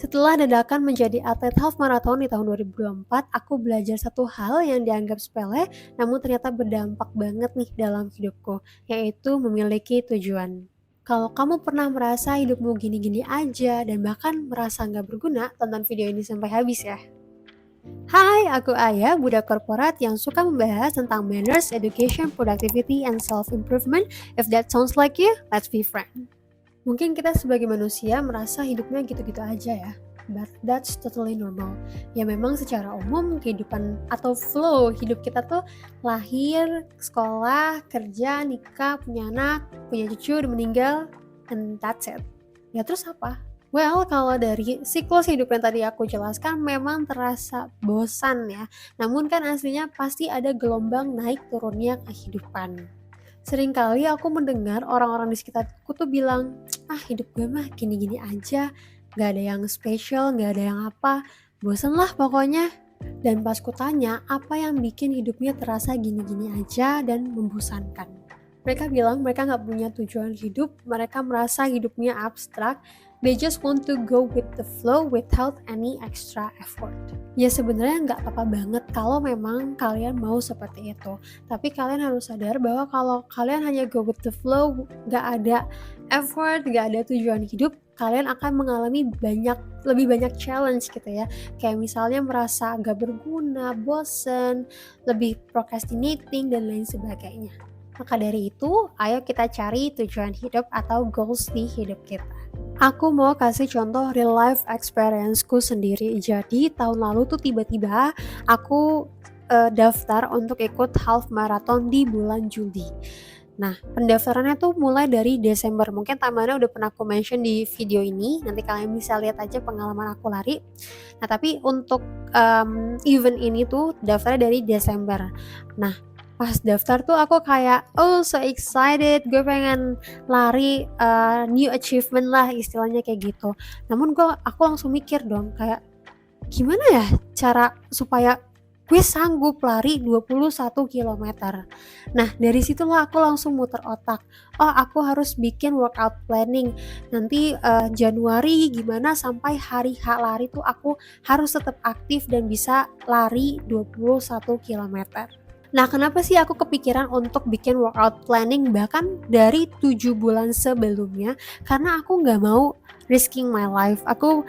Setelah dadakan menjadi atlet half marathon di tahun 2024, aku belajar satu hal yang dianggap sepele, namun ternyata berdampak banget nih dalam hidupku, yaitu memiliki tujuan. Kalau kamu pernah merasa hidupmu gini-gini aja dan bahkan merasa nggak berguna, tonton video ini sampai habis ya. Hai, aku Aya, budak korporat yang suka membahas tentang manners, education, productivity, and self-improvement. If that sounds like you, let's be friends. Mungkin kita sebagai manusia merasa hidupnya gitu-gitu aja ya, but that's totally normal. Ya memang secara umum kehidupan atau flow hidup kita tuh lahir, sekolah, kerja, nikah, punya anak, punya cucu, dan meninggal, and that's it. Ya terus apa? Well, kalau dari siklus hidup yang tadi aku jelaskan memang terasa bosan ya. Namun kan aslinya pasti ada gelombang naik turunnya kehidupan. Seringkali aku mendengar orang-orang di sekitarku tuh bilang, ah hidup gue mah gini-gini aja, gak ada yang spesial, gak ada yang apa, bosen lah pokoknya. Dan pas ku tanya, apa yang bikin hidupnya terasa gini-gini aja dan membosankan? Mereka bilang mereka gak punya tujuan hidup, mereka merasa hidupnya abstrak, they just want to go with the flow without any extra effort. Ya sebenarnya nggak apa-apa banget kalau memang kalian mau seperti itu. Tapi kalian harus sadar bahwa kalau kalian hanya go with the flow, nggak ada effort, nggak ada tujuan hidup, kalian akan mengalami lebih banyak challenge gitu ya. Kayak misalnya merasa nggak berguna, bosen, lebih procrastinating, dan lain sebagainya. Maka dari itu, ayo kita cari tujuan hidup atau goals di hidup kita. Aku mau kasih contoh real life experience-ku sendiri. Jadi tahun lalu tuh tiba-tiba aku daftar untuk ikut half marathon di bulan Juli. Nah, pendaftarannya tuh mulai dari Desember. Mungkin timeline udah pernah aku mention di video ini. Nanti kalian bisa lihat aja pengalaman aku lari. Nah, tapi untuk event ini tuh daftarnya dari Desember. Nah, pas daftar tuh aku kayak so excited, gue pengen lari new achievement lah istilahnya kayak gitu. Namun aku langsung mikir dong kayak gimana ya cara supaya gue sanggup lari 21 km. Nah dari situlah aku langsung muter otak, aku harus bikin workout planning nanti Januari gimana sampai hari H lari tuh aku harus tetap aktif dan bisa lari 21 km. Nah, kenapa sih aku kepikiran untuk bikin workout planning bahkan dari 7 bulan sebelumnya? Karena aku nggak mau risking my life. Aku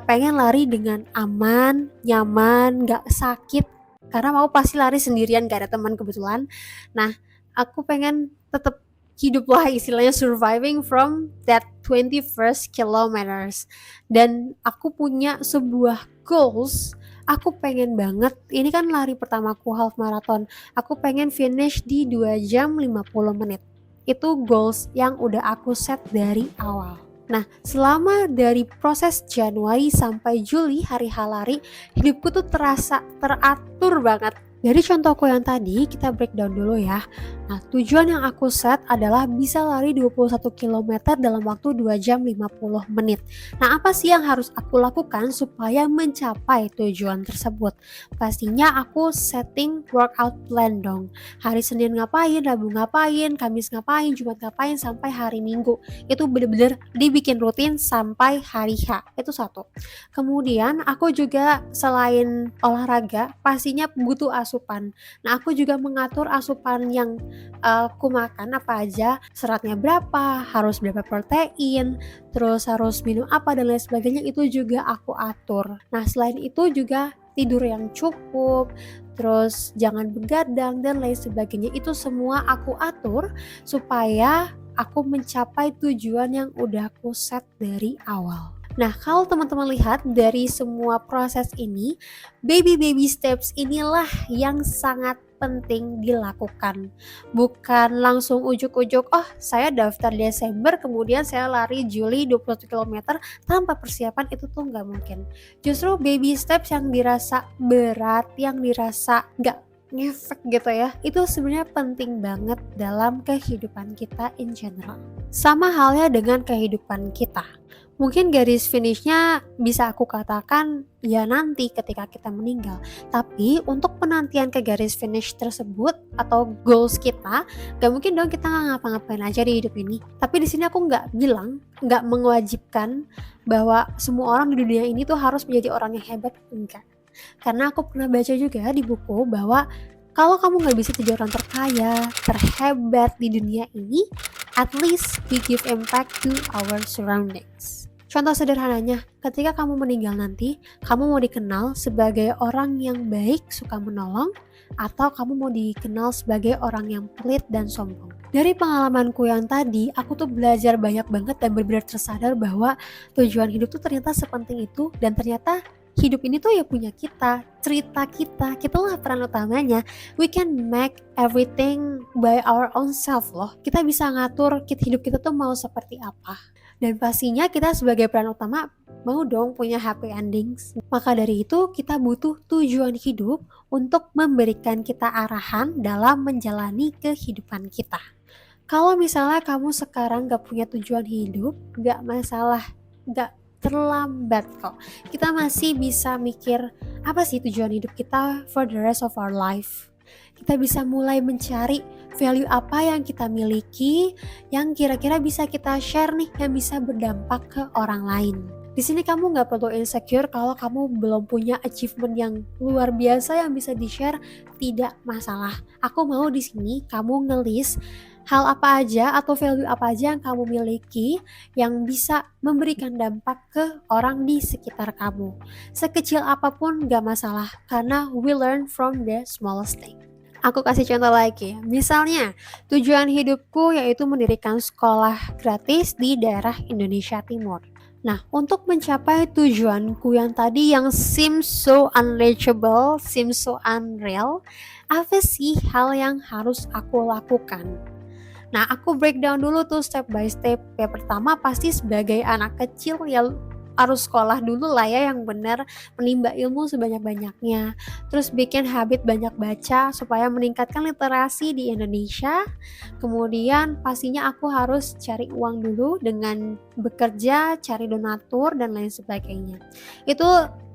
pengen lari dengan aman, nyaman, nggak sakit. Karena mau pasti lari sendirian, gak ada teman kebetulan. Nah, aku pengen tetap hidup lah istilahnya surviving from that 21st kilometers. Dan aku punya sebuah goals. Aku pengen banget, ini kan lari pertamaku half marathon, aku pengen finish di 2 jam 50 menit. Itu goals yang udah aku set dari awal. Nah, selama dari proses Januari sampai Juli hari lari, hidupku tuh terasa teratur banget. Dari contohku yang tadi, kita breakdown dulu ya. Nah, tujuan yang aku set adalah bisa lari 21 km dalam waktu 2 jam 50 menit. Nah, apa sih yang harus aku lakukan supaya mencapai tujuan tersebut? Pastinya aku setting workout plan dong. Hari Senin ngapain, Rabu ngapain, Kamis ngapain, Jumat ngapain, sampai hari Minggu. Itu bener-bener dibikin rutin sampai hari H. Itu satu. Kemudian aku juga selain olahraga, pastinya butuh asupan. Nah, aku juga mengatur asupan yang aku makan apa aja, seratnya berapa, harus berapa protein, terus harus minum apa dan lain sebagainya, itu juga aku atur. Nah, selain itu juga tidur yang cukup, terus jangan begadang dan lain sebagainya, itu semua aku atur supaya aku mencapai tujuan yang udah aku set dari awal. Nah, kalau teman-teman lihat dari semua proses ini, baby steps inilah yang sangat penting dilakukan. Bukan langsung ujuk-ujuk, saya daftar Desember kemudian saya lari Juli 21 km tanpa persiapan, itu tuh nggak mungkin. Justru baby steps yang dirasa berat, yang dirasa nggak ngefek gitu ya, itu sebenarnya penting banget dalam kehidupan kita in general. Sama halnya dengan kehidupan kita. Mungkin garis finishnya bisa aku katakan ya nanti ketika kita meninggal. Tapi untuk penantian ke garis finish tersebut atau goals kita, gak mungkin dong kita nggak ngapa-ngapain aja di hidup ini. Tapi di sini aku nggak bilang, nggak mewajibkan bahwa semua orang di dunia ini tuh harus menjadi orang yang hebat, enggak. Karena aku pernah baca juga di buku bahwa kalau kamu nggak bisa jadi orang terkaya, terhebat di dunia ini, at least we give impact to our surroundings. Contoh sederhananya, ketika kamu meninggal nanti, kamu mau dikenal sebagai orang yang baik, suka menolong, atau kamu mau dikenal sebagai orang yang pelit dan sombong. Dari pengalamanku yang tadi, aku tuh belajar banyak banget dan benar-benar tersadar bahwa tujuan hidup tuh ternyata sepenting itu, dan ternyata hidup ini tuh ya punya kita, cerita kita lah peran utamanya. We can make everything by our own self loh. Kita bisa ngatur hidup kita tuh mau seperti apa. Dan pastinya kita sebagai peran utama mau dong punya happy endings. Maka dari itu kita butuh tujuan hidup untuk memberikan kita arahan dalam menjalani kehidupan kita. Kalau misalnya kamu sekarang gak punya tujuan hidup, gak masalah, gak terlambat kok. Kita masih bisa mikir apa sih tujuan hidup kita for the rest of our life. Kita bisa mulai mencari value apa yang kita miliki, yang kira-kira bisa kita share nih, yang bisa berdampak ke orang lain. Di sini kamu nggak perlu insecure kalau kamu belum punya achievement yang luar biasa yang bisa di-share, tidak masalah. Aku mau di sini kamu ngelis hal apa aja atau value apa aja yang kamu miliki yang bisa memberikan dampak ke orang di sekitar kamu. Sekecil apapun gak masalah, karena we learn from the smallest thing. Aku kasih contoh lagi, misalnya tujuan hidupku yaitu mendirikan sekolah gratis di daerah Indonesia Timur. Nah, untuk mencapai tujuanku yang tadi yang seems so unreachable, seems so unreal, apa sih hal yang harus aku lakukan? Nah, aku breakdown dulu tuh step by step. Yang pertama pasti sebagai anak kecil ya harus sekolah dulu lah ya yang benar, menimba ilmu sebanyak-banyaknya. Terus bikin habit banyak baca supaya meningkatkan literasi di Indonesia. Kemudian pastinya aku harus cari uang dulu dengan bekerja, cari donatur dan lain sebagainya. Itu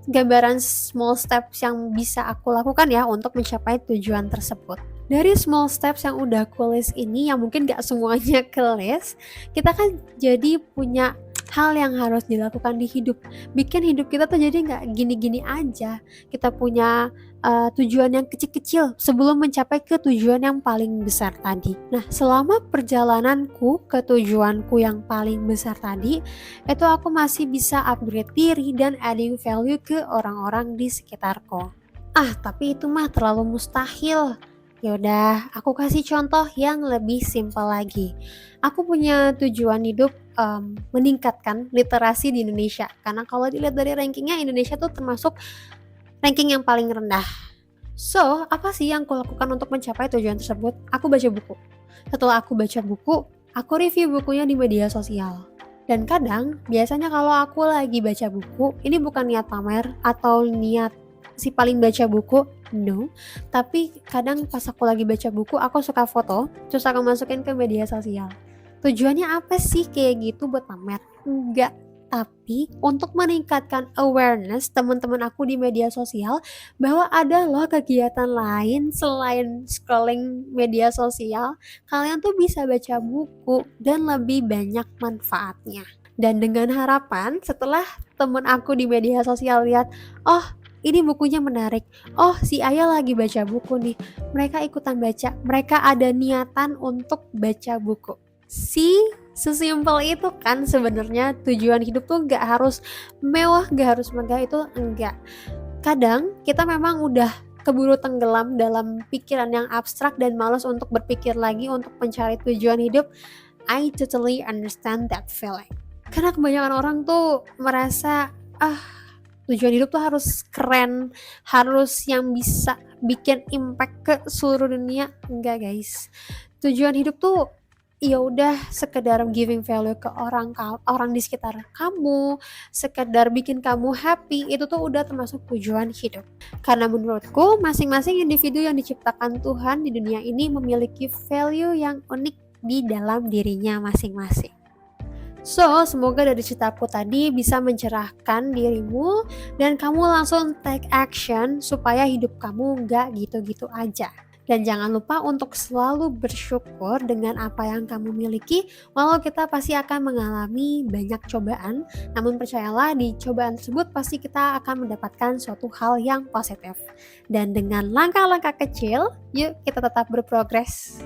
gambaran small steps yang bisa aku lakukan ya untuk mencapai tujuan tersebut. Dari small steps yang udah aku list ini, yang mungkin gak semuanya ke list, kita kan jadi punya hal yang harus dilakukan di hidup. Bikin hidup kita tuh jadi gak gini-gini aja. Kita punya tujuan yang kecil-kecil sebelum mencapai ke tujuan yang paling besar tadi. Nah, selama perjalananku ke tujuanku yang paling besar tadi, itu aku masih bisa upgrade diri dan adding value ke orang-orang di sekitarku. Tapi itu mah terlalu mustahil. Yaudah, aku kasih contoh yang lebih simpel lagi. Aku punya tujuan hidup meningkatkan literasi di Indonesia. Karena kalau dilihat dari rankingnya, Indonesia tuh termasuk ranking yang paling rendah. So, apa sih yang aku lakukan untuk mencapai tujuan tersebut? Aku baca buku. Setelah aku baca buku, aku review bukunya di media sosial. Dan kadang, biasanya kalau aku lagi baca buku, ini bukan niat pamer atau niat si paling baca buku, no. Tapi kadang pas aku lagi baca buku, aku suka foto, terus aku masukin ke media sosial. Tujuannya apa sih kayak gitu, buat pamer? Enggak. Tapi untuk meningkatkan awareness teman-teman aku di media sosial bahwa ada loh kegiatan lain selain scrolling media sosial, kalian tuh bisa baca buku dan lebih banyak manfaatnya. Dan dengan harapan setelah temen aku di media sosial lihat, oh ini bukunya menarik, oh si Aya lagi baca buku nih, mereka ikutan baca, mereka ada niatan untuk baca buku. Sesimpel itu kan sebenarnya. Tujuan hidup tuh gak harus mewah, gak harus megah, itu enggak. Kadang kita memang udah keburu tenggelam dalam pikiran yang abstrak dan malas untuk berpikir lagi untuk mencari tujuan hidup. I totally understand that feeling. Karena kebanyakan orang tuh merasa tujuan hidup tuh harus keren, harus yang bisa bikin impact ke seluruh dunia. Enggak guys, tujuan hidup tuh ya udah sekedar giving value ke orang di sekitar kamu, sekedar bikin kamu happy, itu tuh udah termasuk tujuan hidup. Karena menurutku masing-masing individu yang diciptakan Tuhan di dunia ini memiliki value yang unik di dalam dirinya masing-masing. So, semoga dari ceritaku tadi bisa mencerahkan dirimu dan kamu langsung take action supaya hidup kamu nggak gitu-gitu aja. Dan jangan lupa untuk selalu bersyukur dengan apa yang kamu miliki, walau kita pasti akan mengalami banyak cobaan, namun percayalah di cobaan tersebut pasti kita akan mendapatkan suatu hal yang positif. Dan dengan langkah-langkah kecil, yuk kita tetap berprogres.